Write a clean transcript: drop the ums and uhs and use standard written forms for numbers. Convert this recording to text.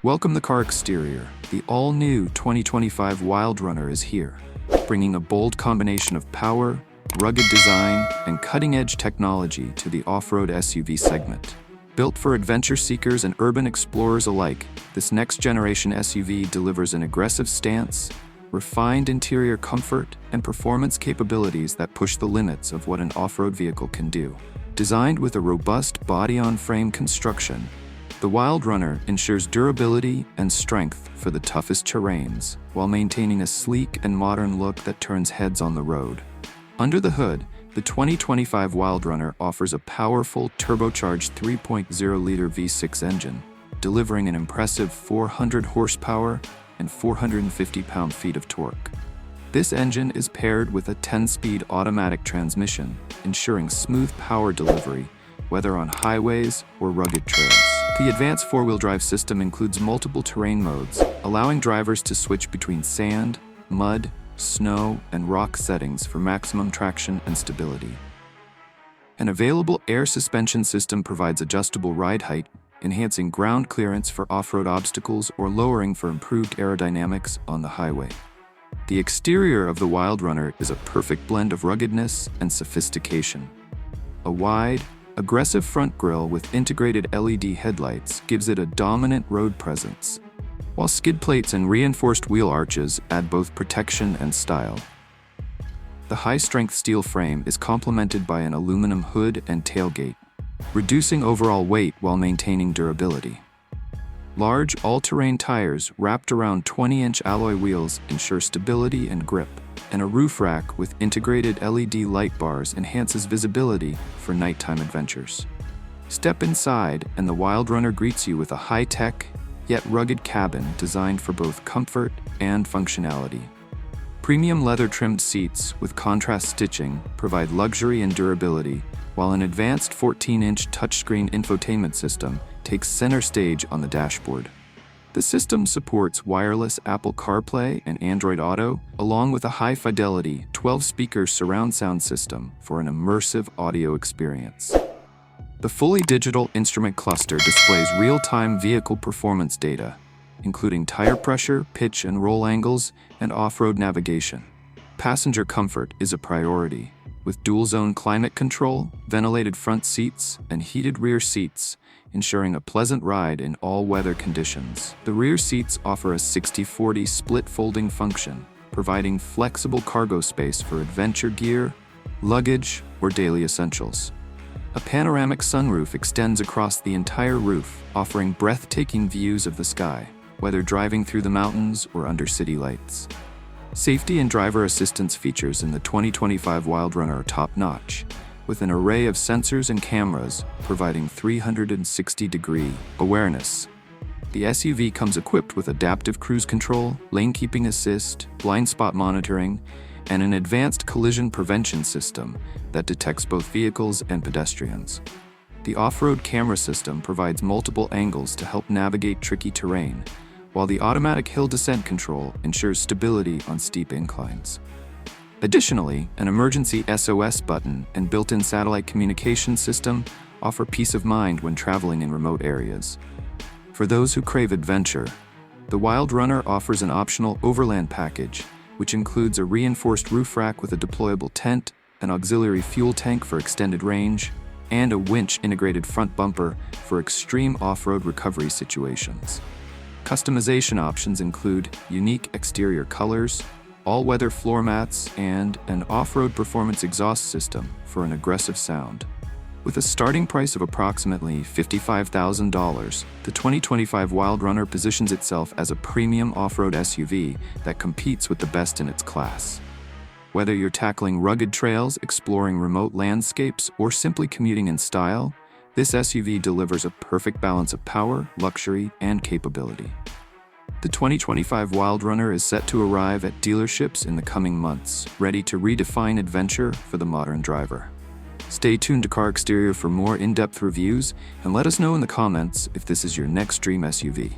Welcome the car exterior. The all-new 2025 WildRunner is here, bringing a bold combination of power, rugged design, and cutting-edge technology to the off-road SUV segment. Built for adventure seekers and urban explorers alike, this next-generation SUV delivers an aggressive stance, refined interior comfort, and performance capabilities that push the limits of what an off-road vehicle can do. Designed with a robust body-on-frame construction, the WildRunner ensures durability and strength for the toughest terrains, while maintaining a sleek and modern look that turns heads on the road. Under the hood, the 2025 WildRunner offers a powerful turbocharged 3.0-liter V6 engine, delivering an impressive 400 horsepower and 450 pound-feet of torque. This engine is paired with a 10-speed automatic transmission, ensuring smooth power delivery, whether on highways or rugged trails. The advanced four-wheel drive system includes multiple terrain modes, allowing drivers to switch between sand, mud, snow, and rock settings for maximum traction and stability. An available air suspension system provides adjustable ride height, enhancing ground clearance for off-road obstacles or lowering for improved aerodynamics on the highway. The exterior of the WildRunner is a perfect blend of ruggedness and sophistication. A wide, aggressive front grille with integrated LED headlights gives it a dominant road presence, while skid plates and reinforced wheel arches add both protection and style. The high-strength steel frame is complemented by an aluminum hood and tailgate, reducing overall weight while maintaining durability. Large, all-terrain tires wrapped around 20-inch alloy wheels ensure stability and grip, and a roof rack with integrated LED light bars enhances visibility for nighttime adventures. Step inside, and the WildRunner greets you with a high-tech, yet rugged cabin designed for both comfort and functionality. Premium leather-trimmed seats with contrast stitching provide luxury and durability, while an advanced 14-inch touchscreen infotainment system takes center stage on the dashboard. The system supports wireless Apple CarPlay and Android Auto, along with a high-fidelity 12-speaker surround sound system for an immersive audio experience. The fully digital instrument cluster displays real-time vehicle performance data, including tire pressure, pitch and roll angles, and off-road navigation. Passenger comfort is a priority, with dual-zone climate control, ventilated front seats, and heated rear seats, ensuring a pleasant ride in all weather conditions. The rear seats offer a 60/40 split folding function, providing flexible cargo space for adventure gear, luggage, or daily essentials. A panoramic sunroof extends across the entire roof, offering breathtaking views of the sky, whether driving through the mountains or under city lights. Safety and driver assistance features in the 2025 WildRunner are top-notch, with an array of sensors and cameras providing 360-degree awareness. The SUV comes equipped with adaptive cruise control, lane-keeping assist, blind spot monitoring, and an advanced collision prevention system that detects both vehicles and pedestrians. The off-road camera system provides multiple angles to help navigate tricky terrain, while the automatic hill descent control ensures stability on steep inclines. Additionally, an emergency SOS button and built-in satellite communication system offer peace of mind when traveling in remote areas. For those who crave adventure, the WildRunner offers an optional overland package, which includes a reinforced roof rack with a deployable tent, an auxiliary fuel tank for extended range, and a winch-integrated front bumper for extreme off-road recovery situations. Customization options include unique exterior colors, all-weather floor mats, and an off-road performance exhaust system for an aggressive sound. With a starting price of approximately $55,000, the 2025 WildRunner positions itself as a premium off-road SUV that competes with the best in its class. Whether you're tackling rugged trails, exploring remote landscapes, or simply commuting in style, this SUV delivers a perfect balance of power, luxury, and capability. The 2025 WildRunner is set to arrive at dealerships in the coming months, ready to redefine adventure for the modern driver. Stay tuned to Car Exterior for more in-depth reviews, and let us know in the comments if this is your next dream SUV.